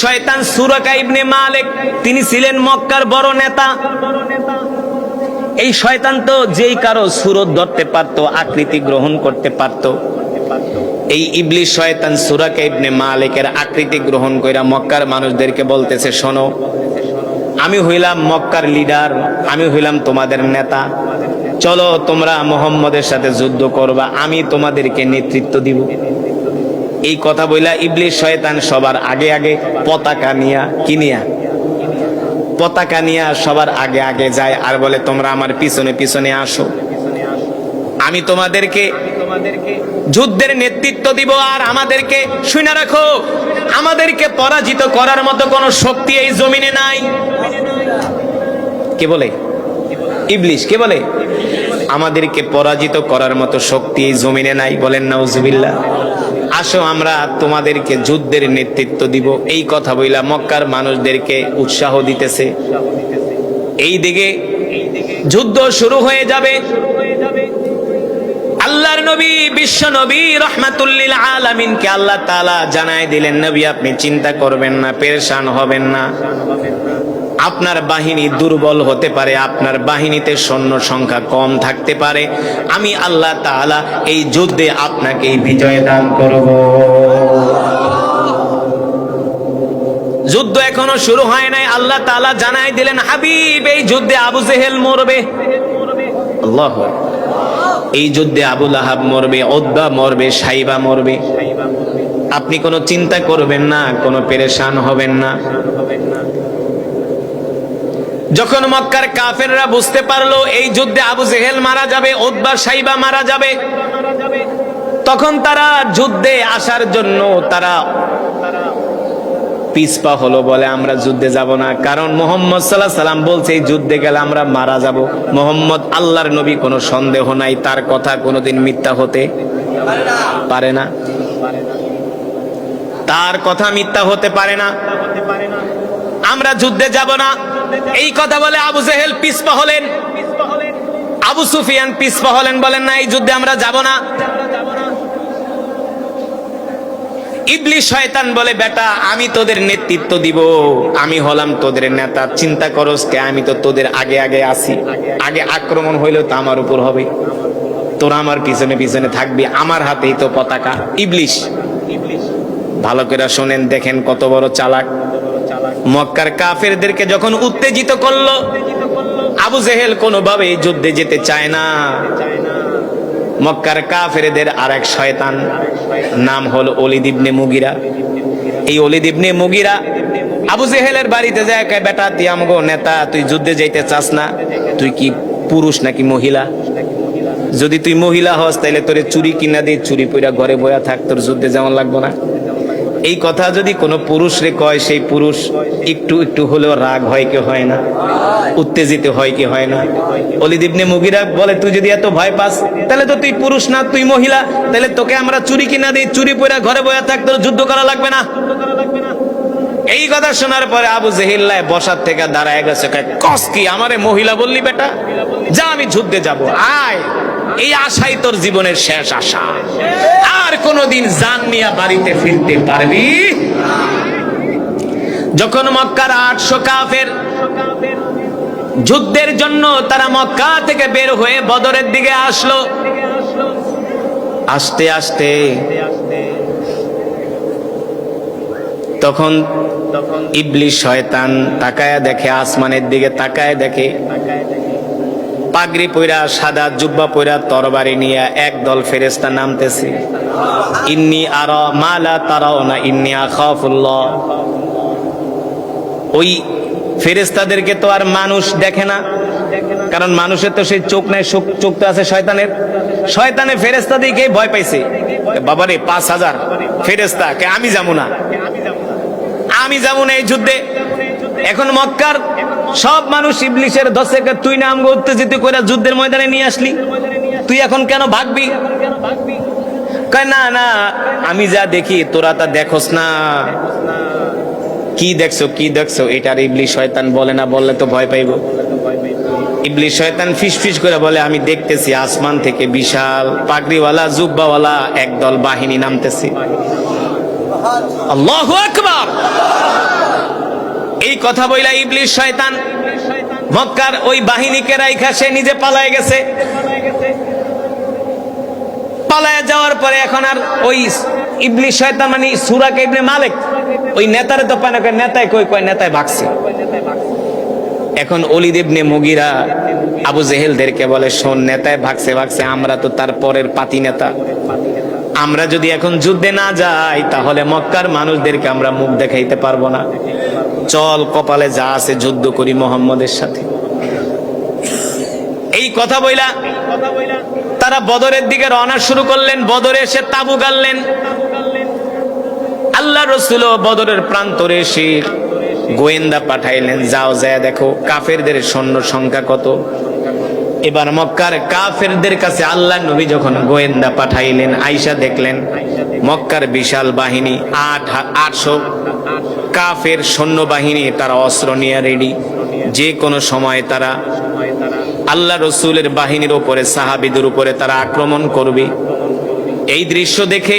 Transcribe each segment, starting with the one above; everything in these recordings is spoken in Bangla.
শয়তান সুরাকা ইবনে মালিক, তিনি ছিলেন মক্কার বড় নেতা। এই শয়তান তো যেই কারো সুরত ধরতে পারত, আকৃতি গ্রহণ করতে পারত। এই ইবলিস শয়তান সুরাকা ইবনে মালিকের আকৃতি গ্রহণ কইরা মক্কার মানুষদেরকে বলতেছে, শোনো, আমি হইলাম মক্কার লিডার, আমি হইলাম তোমাদের নেতা, চলো তোমরা মুহাম্মদের সাথে যুদ্ধ করবা, আমি তোমাদেরকে নেতৃত্ব দিব। এই কথা বইলা ইবলিস শয়তান সবার আগে আগে পতাকা নিয়া পতাকা নিয়া সবার আগে আগে যায় আর বলে, তোমরা আমার পিছনে পিছনে আসো, আমি তোমাদেরকে যুদ্ধের নেতৃত্ব দিব। আর আমাদেরকে শুনে রাখো, আমাদেরকে পরাজিত করার মতো কোনো শক্তি এই জমিনে নাই। কে বলে? ইবলিস। কে বলে? আমাদেরকে পরাজিত করার মতো শক্তি এই জমিনে নাই। বলেন নাউজুবিল্লাহ। আসো আমরা তোমাদেরকে যুদ্ধের নেতৃত্ব দিব। এই কথা বইলা মক্কার মানুষদেরকে উৎসাহ দিতেছে। এই দিকে যুদ্ধ শুরু হয়ে যাবে। আল্লাহর নবী, বিশ্ব নবী রাহমাতুল লিল আলামিনকে আল্লাহ তাআলা জানায় দিলেন, নবী আপনি চিন্তা করবেন না, পেরেশান হবেন না। আপনার বাহিনী দুর্বল হতে পারে, আপনার বাহিনীতে সৈন্য সংখ্যা কম থাকতে পারে, আমি আল্লাহ তাআলা এই যুদ্ধে আপনাকে বিজয় দান করব। যুদ্ধ এখনো শুরু হয় নাই, আল্লাহ তাআলা জানাই দিলেন, হাবিব এই যুদ্ধে আবু জেহেল মরবে। আল্লাহু আকবার। এই যুদ্ধে আবু লাহাব মরবে, উতবা মরবে, সাইবা মরবে। আপনি কোনো চিন্তা করবেন না, কোনো পেরেশান হবেন না। যখন মক্কার কাফেররা বুঝতে পারলো এই যুদ্ধে আবু জেহেল মারা যাবে, উতবা সাইবা মারা যাবে, তখন তারা যুদ্ধে আসার জন্য তারা পিছপা হলো, বলে আমরা যুদ্ধে যাব না। কারণ মুহাম্মদ সাল্লাল্লাহু আলাইহি সাল্লাম বলছে এই যুদ্ধে গেলে আমরা মারা যাব। মুহাম্মদ আল্লাহর নবী, কোনো সন্দেহ নাই, তার কথা কোনোদিন মিথ্যা হতে পারে না, তার কথা মিথ্যা হতে পারে না। আমরা যুদ্ধে যাব না, এই কথা বলে আবু জেহেল পিছপা হলেন, আবু সুফিয়ান পিছপা হলেন, বলেন না এই যুদ্ধে আমরা যাব না। ইবলিস শয়তান বলে, বেটা আমি তোদের নেতৃত্ব দিব, আমি হলাম তোদের নেতা, চিন্তা করস কে, আমি তো তোদের আগে আগে আসি, আগে আক্রমণ হইলেও তো আমার উপর হবে, তোরা আমার পিছনে পিছনে থাকবি, আমার হাতেই তো পতাকা। ইবলিস, ভালো করে শোনেন, দেখেন কত বড় চালাক। মক্কার কাফেরদেরকে যখন উত্তেজিত করলো, আবু জেহেল কোনোভাবে যুদ্ধে যেতে চায় না। মক্কার কাফেরদের আরেক শয়তান নাম হলো ওলীদ ইবনে মুগিরা। এই ওলীদ ইবনে মুগিরা আবু জেহেলের বাড়িতে যায়, কয় বেটা তুই আমগো নেতা, তুই যুদ্ধে যাইতে চাস না, তুই কি পুরুষ নাকি মহিলা? যদি তুই মহিলা হস তাইলে তোরে চুরি কিনা দিয়ে চুরি পইরা ঘরে বয়া থাক, তোর যুদ্ধে যেমন লাগবো না। এই কথা যদি কোনো পুরুষ রে কয়, সেই পুরুষ একটু একটু হলেও রাগ হয় কি হয় না, উত্তেজিত হয় কি হয় না? ওলীদ ইবনে মুগিরা বলে, তুই যদি এত ভয় পাস তাহলে তো তুই পুরুষ না, তুই মহিলা, তাহলে তোকে আমরা চুরি কিনা দিই, চুরি পইরা ঘরে বয়া থাক, তোর যুদ্ধ করা লাগবে না। এই কথা শোনার পরে আবু জেহেল বসার থেকে দাঁড়ায় গেছে, কস কি আমারে মহিলা বললি বেটা, যা আমি যুদ্ধে যাব, আয়। এই আশাই তোর জীবনের শেষ আশা, আর কোনদিন জান নিয়ে বাড়িতে ফিরতে পারবি? যখন মক্কার 800 কাফের যুদ্ধের জন্য তারা মক্কা থেকে বের হয়ে বদরের দিকে আসলো, আস্তে আস্তে তখন ইবলিস শয়তান তাকায়া দেখে, আসমানের দিকে তাকায় দেখে, পাগড়ি পইরা, সাদা জুব্বা পইরা, তরবারি নিয়ে একদল ফেরেশতা নামতেছে। ইন্নী আরা মা লা তারাউনা ইন্নী আখাফুল্লাহ। ওই ফেরেশতাদেরকে তো আর মানুষ দেখে না, কারণ মানুষের তো সেই চোখ নাই, চোখ তো আছে শয়তানের। শয়তানের ফেরেশতা দিকেই ভয় পাইছে, বাবারে 5000 ফেরেশতা, কে আমি যাবো না, আমি যাবো না এই যুদ্ধে। এখন মক্কার সব মানুষ ইবলিসের দশে, তুই না আমগো উত্তেজিত করে যুদ্ধের ময়দানে নিয়ে আসলি, তুই এখন কেন ভাগবি? কয় না না, আমি যা দেখি তোরা তা দেখোস না। কি দেখছো, কি দেখছো? এটার ইবলিস শয়তান বলে না, বললে তো ভয় পাইব। ইবলিস শয়তান ফিসফিস করে বলে, আমি দেখতেছি আসমান থেকে বিশাল পাগড়িওয়ালা জুব্বাওয়ালা একদল বাহিনী নামতেছে। আল্লাহু আকবার। কথা বইলা ইবলিস শয়তান মক্কার ওই বাহিনীকে রাইখা সে নিজে পালায় গেছে। পালায় যাওয়ার পরে এখন আর ওই ইবলিস শয়তান মানে সুরাক ইবনে মালিক ওই নেতারে তো পায় না, নেতায় কই নেতায় ভাগছে। এখন ওলীদ ইবনে মুগীরা আবু জেহেলদেরকে বলে, শোন, নেতায় ভাগছে, আমরা তো তার পরের পাতি নেতা, আমরা যদি এখন যুদ্ধে না যাই তাহলে মক্কার মানুষদেরকে আমরা মুখ দেখাইতে পারবো না, চল কপালে যা আছে যুদ্ধ করি মুহাম্মদের সাথে। এই কথা বইলা তারা বদরের দিকে রওনা শুরু করলেন। বদরে এসে তাবু গাড়লেন। আল্লাহ রাসূল বদরের প্রান্তরে এসে গোয়েন্দা পাঠাইলেন, যাও যায় দেখো কাফেরদের সৈন্য সংখ্যা কত। এবার মক্কার কাফেরদের কাছে আল্লাহ নবী যখন গোয়েন্দা পাঠাইলেন, আয়েশা দেখলেন মক্কার বিশাল বাহিনী 800 কাফের সৈন্যবাহিনী, তারা অস্ত্র নিয়ে রেডি, যে কোনো সময় তারা আল্লাহ রসুলের বাহিনীর উপরে, সাহাবীদের উপরে তারা আক্রমণ করবে। এই দৃশ্য দেখে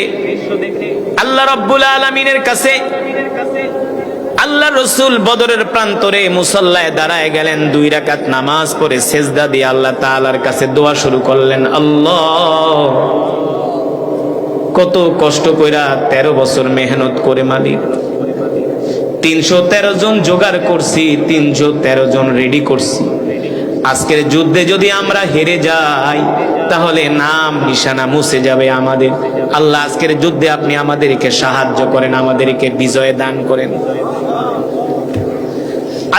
আল্লাহ রাব্বুল আলামিনের কাছে আল্লাহ রসুল বদরের প্রান্তরে মুসল্লায় দাঁড়ায় গেলেন। 2 রাকাত নামাজ পড়ে সেজদা দিয়ে আল্লাহ তাআলার কাছে দোয়া শুরু করলেন। আল্লাহ, কত কষ্ট কইরা 13 বছর মেহনত করে মালিক 313 জন জোগাড় করছি, 313 জন রেডি করছি। আজকের যুদ্ধে যদি আমরা হেরে যাই তাহলে নাম নিশানা মুছে যাবে আমাদের। আল্লাহ, আজকের যুদ্ধে আপনি আমাদেরকে সাহায্য করেন, আমাদেরকে বিজয় দান করেন।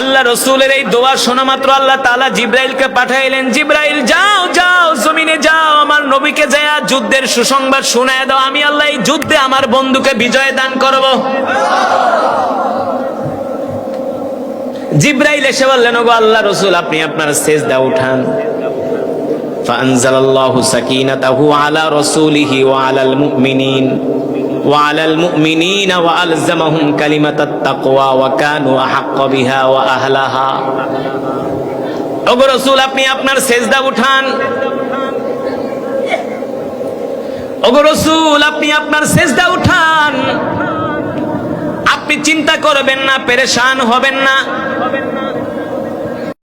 আল্লাহ রসুলের এই দোয়া শোনা মাত্র আল্লাহ তাআলা জিব্রাইলকে পাঠাইলেন, জিব্রাইল যাও যাও জমিনে যাও, আমার নবীকে যায় যুদ্ধের সুসংবাদ শোনায় দাও, আমি আল্লাহ এই যুদ্ধে আমার বন্ধুকে বিজয় দান করব। জিব্রাইল এসে বললেন, ওগো আল্লাহ রসুল, আপনি আপনার সেজদা উঠান। ফাআনজালাল্লাহু সাকিনাতাহু আলা রাসূলিহি ওয়া আলাল মুমিনিন ওয়া আলজামাহুম কালিমাতাত তাকওয়া ওয়া কানু আহাক্কা বিহা ওয়া আহলাহা। ওগো রাসূল, আপনি আপনার সেজদা উঠান। ওগো রাসূল, আপনি আপনার সেজদা উঠান। আপনি চিন্তা করবেন না, পেরেশান হবেন না।